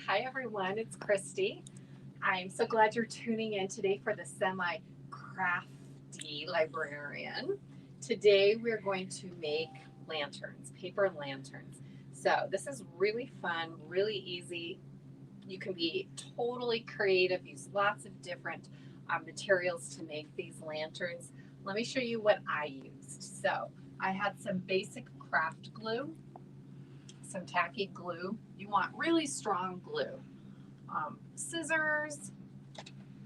Hi everyone, it's Christy. I'm so glad you're tuning in today for the Semi-Crafty Librarian. Today we're going to make lanterns, paper lanterns. So this is really fun, really easy. You can be totally creative, use lots of different materials to make these lanterns. Let me show you what I used. So I had some basic craft glue, some tacky glue. You want really strong glue. Scissors,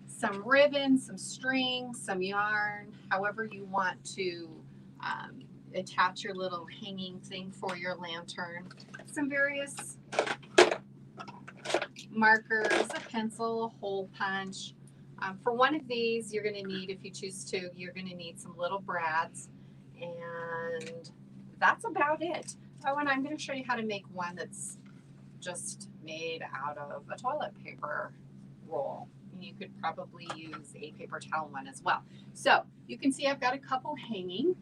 some ribbon, some string, some yarn, however you want to um, attach your little hanging thing for your lantern. Some various markers, a pencil, a hole punch. For one of these, you're going to need, if you choose to, you're going to need some little brads, and that's about it. Oh, and I'm going to show you how to make one that's just made out of a toilet paper roll. You could probably use a paper towel one as well. So you can see I've got a couple hanging.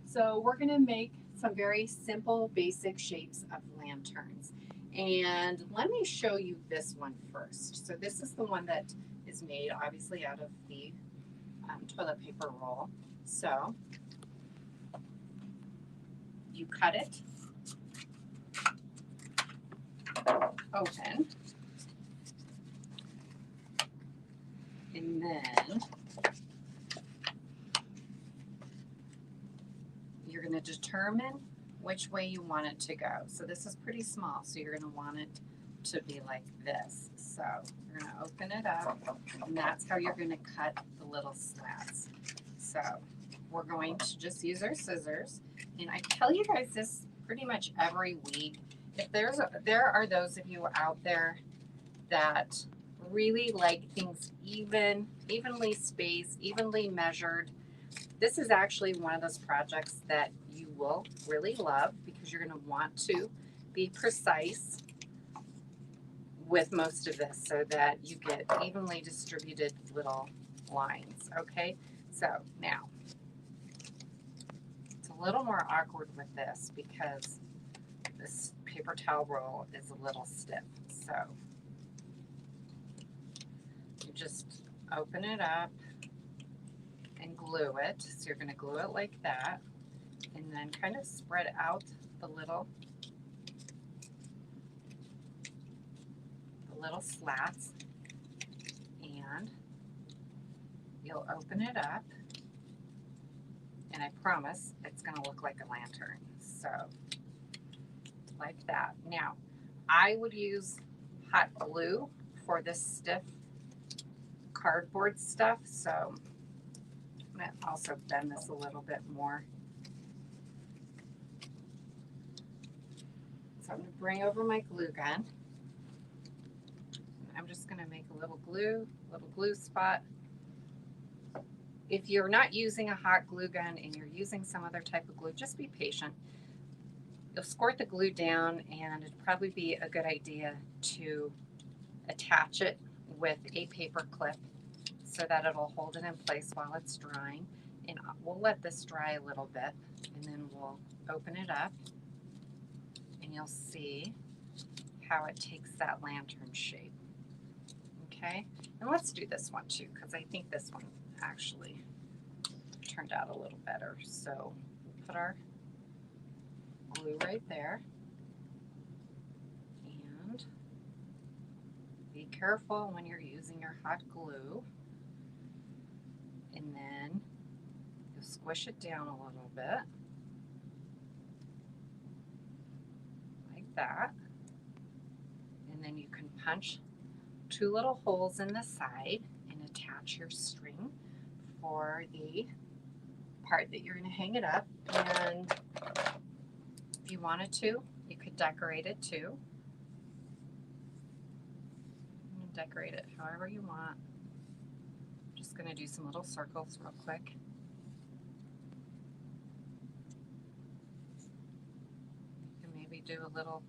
So we're going to make some very simple, basic shapes of lanterns. And let me show you this one first. So this is the one that is made obviously out of the toilet paper roll. So you cut it open, and then you're going to determine which way you want it to go. So this is pretty small, so you're going to want it to be like this. So you're going to open it up, and that's how you're going to cut the little slats. So we're going to just use our scissors, and I tell you guys this pretty much every week. If there are those of you out there that really like things evenly spaced, evenly measured, this is actually one of those projects that you will really love because you're going to want to be precise with most of this so that you get evenly distributed little lines. Okay, so now it's a little more awkward with this because this paper towel roll is a little stiff. So you just open it up and glue it. So you're going to glue it like that, and then kind of spread out the little slats, and you'll open it up, and I promise it's going to look like a lantern. So like that. Now I would use hot glue for this stiff cardboard stuff, so I'm going to also bend this a little bit more. So I'm going to bring over my glue gun. I'm just going to make a little glue spot. If you're not using a hot glue gun and you're using some other type of glue, just be patient. You'll squirt the glue down, and it'd probably be a good idea to attach it with a paper clip so that it'll hold it in place while it's drying. And we'll let this dry a little bit, and then we'll open it up, and you'll see how it takes that lantern shape. Okay, and let's do this one too, because I think this one actually turned out a little better. So we'll put our glue right there, and be careful when you're using your hot glue, and then you'll squish it down a little bit like that, and then you can punch 2 little holes in the side and attach your string for the part that you're going to hang it up. And if you wanted to, you could decorate it too. You can decorate it however you want. I'm just going to do some little circles real quick. You can maybe do a little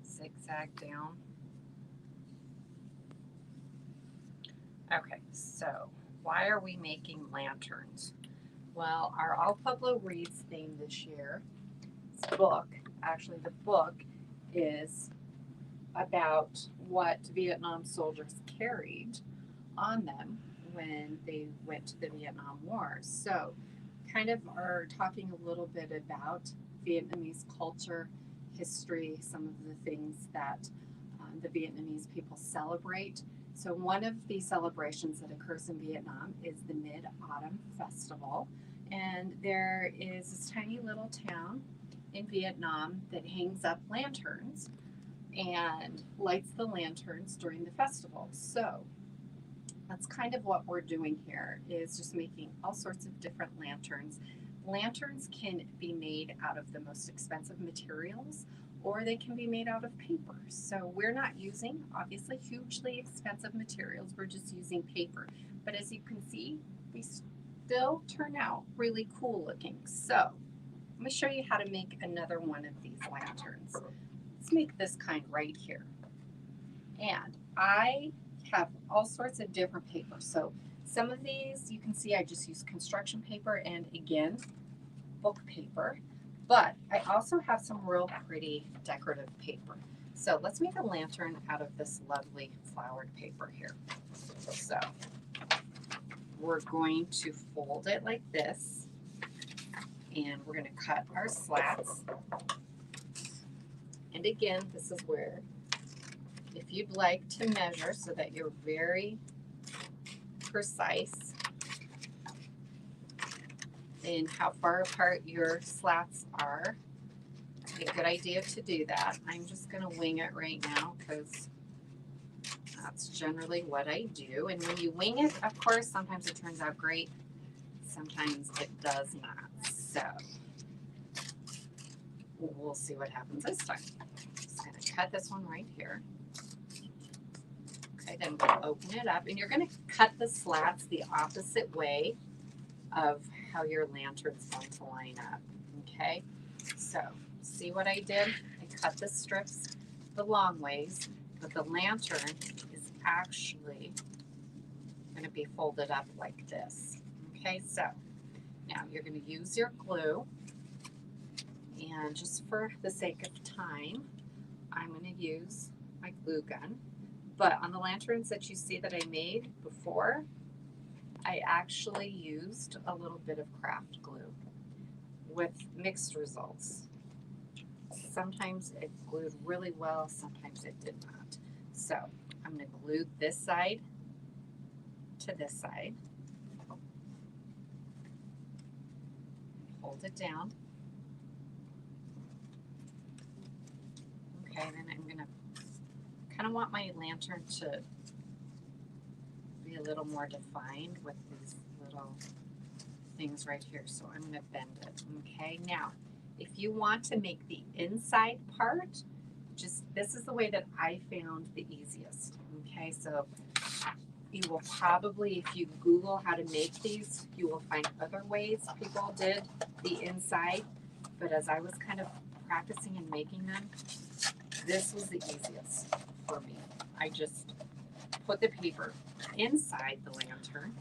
zigzag down. Okay, so why are we making lanterns? Well, our All Pueblo Reads theme this year, book, actually the book is about what Vietnam soldiers carried on them when they went to the Vietnam War. So, kind of are talking a little bit about Vietnamese culture, history, some of the things that the Vietnamese people celebrate. So, one of the celebrations that occurs in Vietnam is the Mid Autumn Festival. And there is this tiny little town in Vietnam that hangs up lanterns and lights the lanterns during the festival. So, that's kind of what we're doing here is just making all sorts of different lanterns. Lanterns can be made out of the most expensive materials or they can be made out of paper. So we're not using obviously hugely expensive materials, we're just using paper. But as you can see, they still turn out really cool looking. So let me show you how to make another one of these lanterns. Let's make this kind right here. And I have all sorts of different paper. So some of these you can see I just use construction paper and again book paper, but I also have some real pretty decorative paper. So let's make a lantern out of this lovely flowered paper here. So we're going to fold it like this and we're going to cut our slats. And again, this is where if you'd like to measure so that you're very precise in how far apart your slats are, it's a good idea to do that. I'm just going to wing it right now because that's generally what I do. And when you wing it, of course, sometimes it turns out great, sometimes it does not. So we'll see what happens this time. Just going to cut this one right here. Okay, then we'll open it up and you're going to cut the slats the opposite way of how your lantern's going to line up. Okay, so see what I did? I cut the strips the long ways, but the lantern is actually going to be folded up like this. Okay, so now you're going to use your glue, and just for the sake of time, I'm going to use my glue gun. But on the lanterns that you see that I made before, I actually used a little bit of craft glue with mixed results. Sometimes it glued really well, sometimes it did not. So I'm going to glue this side to this side. Hold it down. Okay, then I'm going to kind of want my lantern to be a little more defined with these little things right here. So I'm going to bend it. Okay, now if you want to make the inside part, just this is the way that I found the easiest. Okay, so you will probably, if you Google how to make these, you will find other ways people did the inside. But as I was kind of practicing and making them, this was the easiest for me. I just put the paper inside the lantern,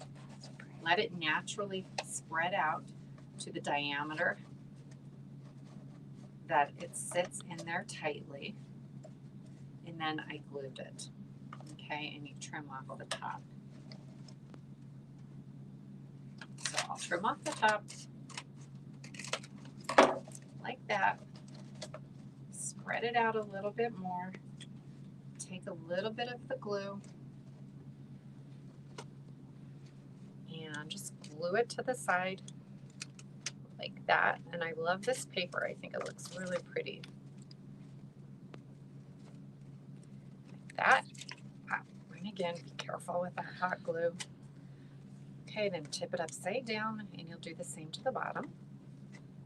let it naturally spread out to the diameter that it sits in there tightly, and then I glued it. Okay, and you trim off the top. So I'll trim off the top like that, spread it out a little bit more, take a little bit of the glue, and just glue it to the side like that. And I love this paper. I think it looks really pretty. Like that. And again, be careful with that hot glue. Okay, then tip it upside down and you'll do the same to the bottom.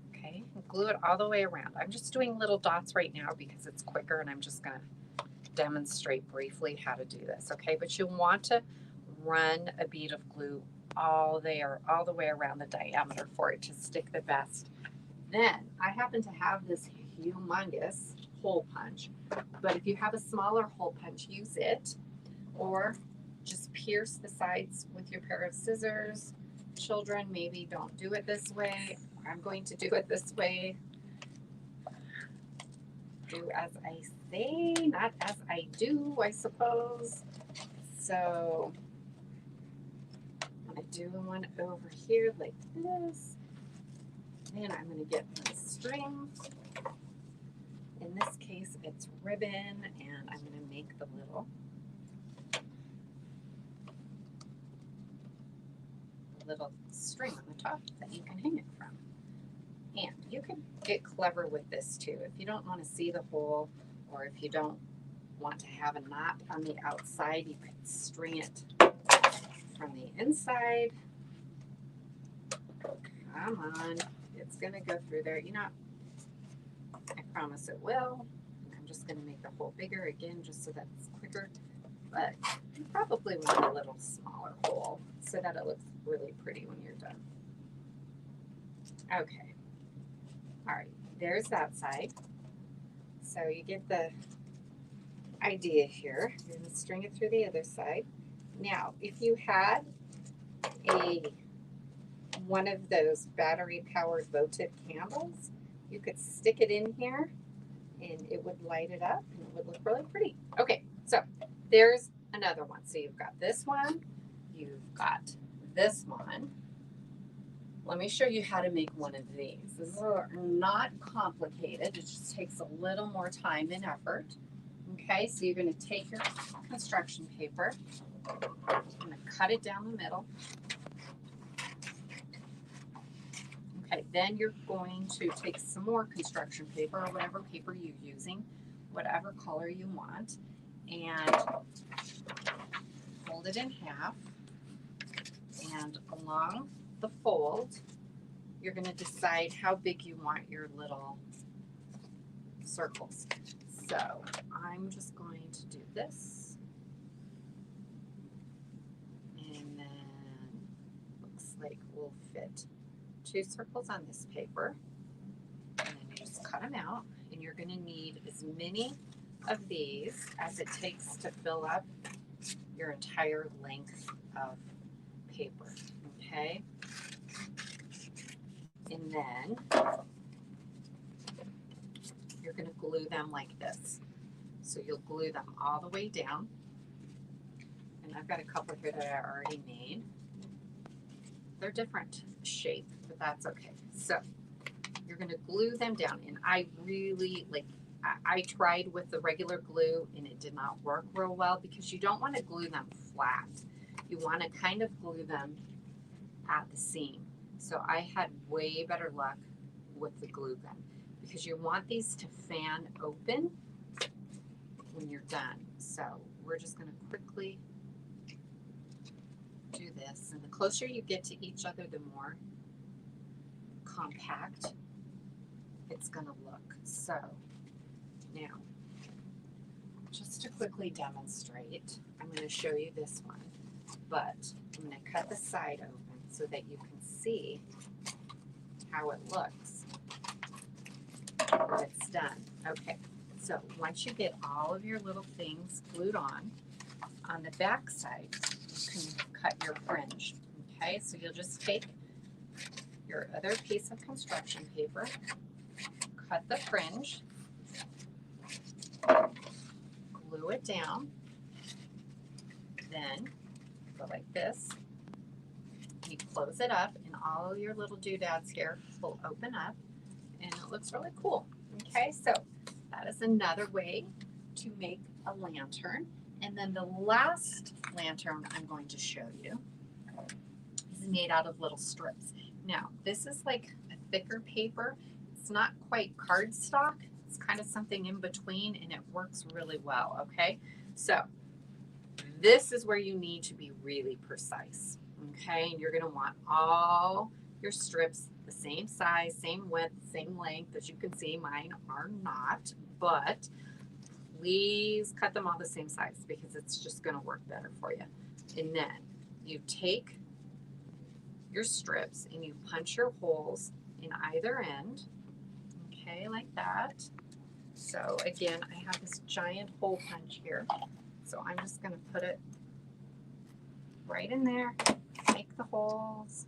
Okay, and glue it all the way around. I'm just doing little dots right now because it's quicker and I'm just going to demonstrate briefly how to do this. Okay, but you want to run a bead of glue all the way around the diameter for it to stick the best. Then I happen to have this humongous hole punch, but if you have a smaller hole punch, use it, or just pierce the sides with your pair of scissors. Children, maybe don't do it this way. I'm going to do it this way. do as I say, not as I do, I suppose. So I'm going to do one over here like this. And I'm going to get my string. In this case, it's ribbon, and I'm going to make the little string on the top that you can hang it from. And you can get clever with this too. If you don't want to see the hole, or if you don't want to have a knot on the outside, you could string it from the inside. Come on, it's gonna go through there. You know, I promise it will. I'm just gonna make the hole bigger again, just so that it's quicker. But you probably want a little smaller hole so that it looks really pretty when you're done. Okay. All right, there's that side. So you get the idea here. You're gonna string it through the other side. Now, if you had one of those battery-powered votive candles, you could stick it in here and it would light it up and it would look really pretty. Okay, so there's another one. So you've got this one, you've got this one. Let me show you how to make one of these. This is not complicated. It just takes a little more time and effort. Okay, so you're going to take your construction paper, I'm going to cut it down the middle. Okay, then you're going to take some more construction paper or whatever paper you're using, whatever color you want, and fold it in half. And along the fold, you're going to decide how big you want your little circles. So I'm just going to do this. And then looks like we'll fit 2 circles on this paper. And then you just cut them out. And you're going to need as many of these as it takes to fill up your entire length of paper. Okay? And then you're going to glue them like this. So you'll glue them all the way down. And I've got a couple here that I already made. They're different shape, but that's okay. So you're going to glue them down. And I really, I tried with the regular glue and it did not work real well because you don't want to glue them flat. You want to kind of glue them at the seam. So I had way better luck with the glue gun because you want these to fan open when you're done. So we're just going to quickly do this. And the closer you get to each other, the more compact it's going to look. So now, just to quickly demonstrate, I'm going to show you this one, but I'm going to cut the side open so that you can see how it looks when it's done. Okay, so once you get all of your little things glued on the back side, you can cut your fringe. Okay, so you'll just take your other piece of construction paper, cut the fringe, glue it down, then go like this. You close it up and all your little doodads here will open up and it looks really cool. Okay, so that is another way to make a lantern. And then the last lantern I'm going to show you is made out of little strips. Now, this is like a thicker paper. It's not quite cardstock. It's kind of something in between and it works really well, okay? So this is where you need to be really precise, okay? And you're gonna want all your strips the same size, same width, same length. As you can see, mine are not, but please cut them all the same size because it's just gonna work better for you. And then you take your strips and you punch your holes in either end, okay, like that. So again, I have this giant hole punch here. So I'm just gonna put it right in there, make the holes,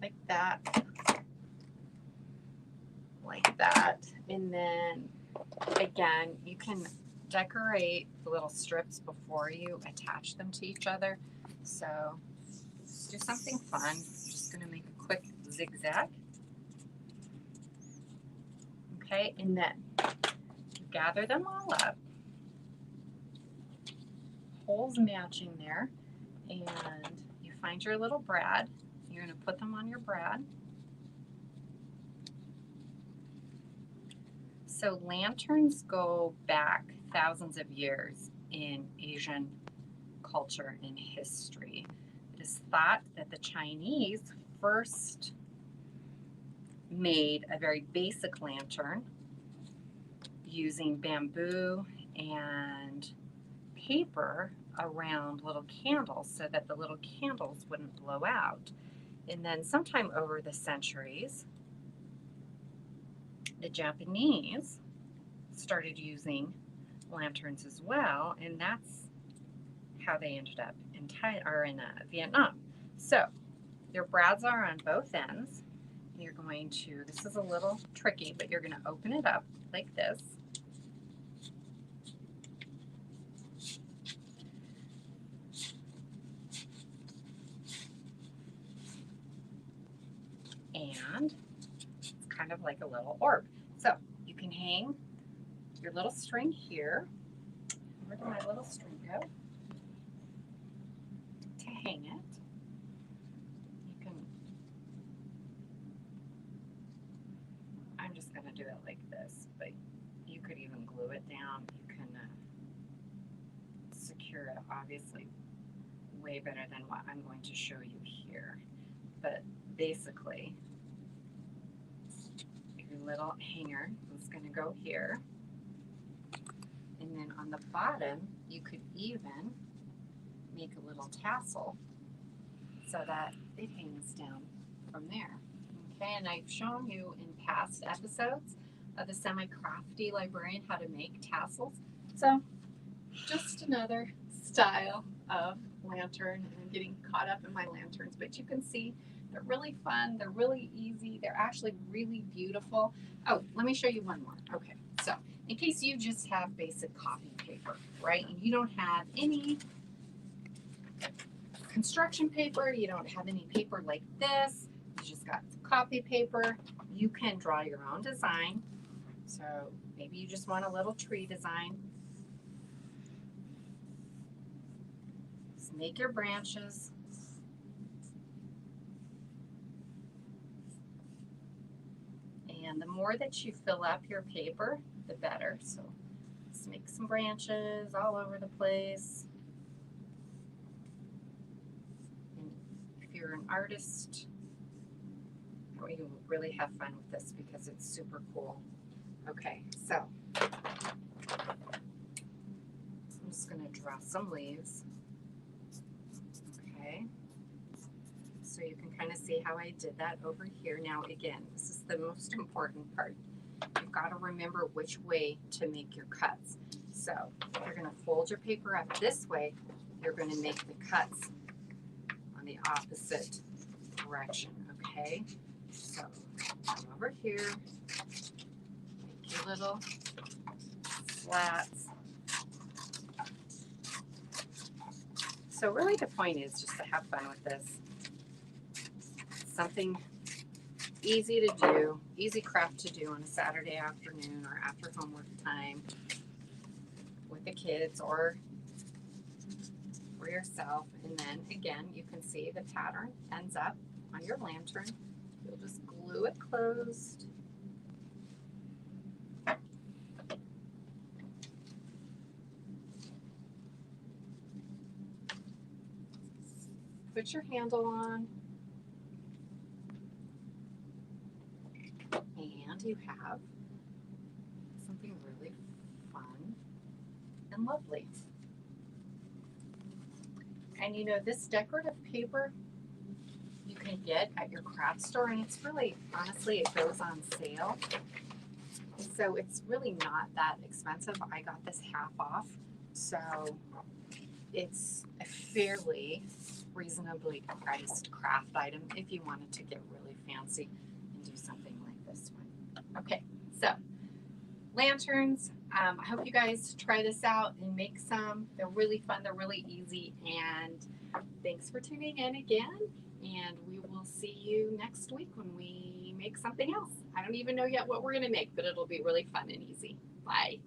like that. like that. And then again, you can decorate the little strips before you attach them to each other. So let's do something fun. Just going to make a quick zigzag. Okay, and then gather them all up. Holes matching there. And you find your little brad. You're going to put them on your brad. So lanterns go back thousands of years in Asian culture and history. It is thought that the Chinese first made a very basic lantern using bamboo and paper around little candles so that the little candles wouldn't blow out. And then sometime over the centuries, the Japanese started using lanterns as well, and that's how they ended up in Vietnam. So your brads are on both ends. You're going to, this is a little tricky, but you're going to open it up like this. And it's kind of like a little orb. So you can hang your little string here. Where did my little string go? To hang it. You can, I'm just going to do it like this, but you could even glue it down. You can secure it, obviously, way better than what I'm going to show you here. But basically, your little hanger is going to go here. And then on the bottom, you could even make a little tassel so that it hangs down from there. Okay, and I've shown you in past episodes of the Semi-Crafty Librarian how to make tassels. So just another style of lantern, and I'm getting caught up in my lanterns, but you can see they're really fun, they're really easy, they're actually really beautiful. Oh, let me show you one more. Okay, so in case you just have basic copy paper, right, and you don't have any construction paper, you don't have any paper like this, you just got copy paper, you can draw your own design. So maybe you just want a little tree design. Just make your branches. And the more that you fill up your paper, the better. So let's make some branches all over the place. And if you're an artist, you will really have fun with this because it's super cool. Okay, so I'm just going to draw some leaves. Okay, so you can kind of see how I did that over here. Now again, this is the most important part. You've got to remember which way to make your cuts. So you're going to fold your paper up this way. You're going to make the cuts on the opposite direction, okay? So come over here, make your little slats. So really the point is just to have fun with this. Something easy to do, easy craft to do on a Saturday afternoon or after homework time with the kids or for yourself. And then again, you can see the pattern ends up on your lantern. You'll just glue it closed. Put your handle on. And you have something really fun and lovely. And you know, this decorative paper you can get at your craft store, and it's really, honestly, it goes on sale. So it's really not that expensive. I got this half off, so it's a fairly reasonably priced craft item if you wanted to get really fancy and do something like this one. Okay, so lanterns. I hope you guys try this out and make some. They're really fun. They're really easy. And thanks for tuning in again. And we will see you next week when we make something else. I don't even know yet what we're going to make, but it'll be really fun and easy. Bye.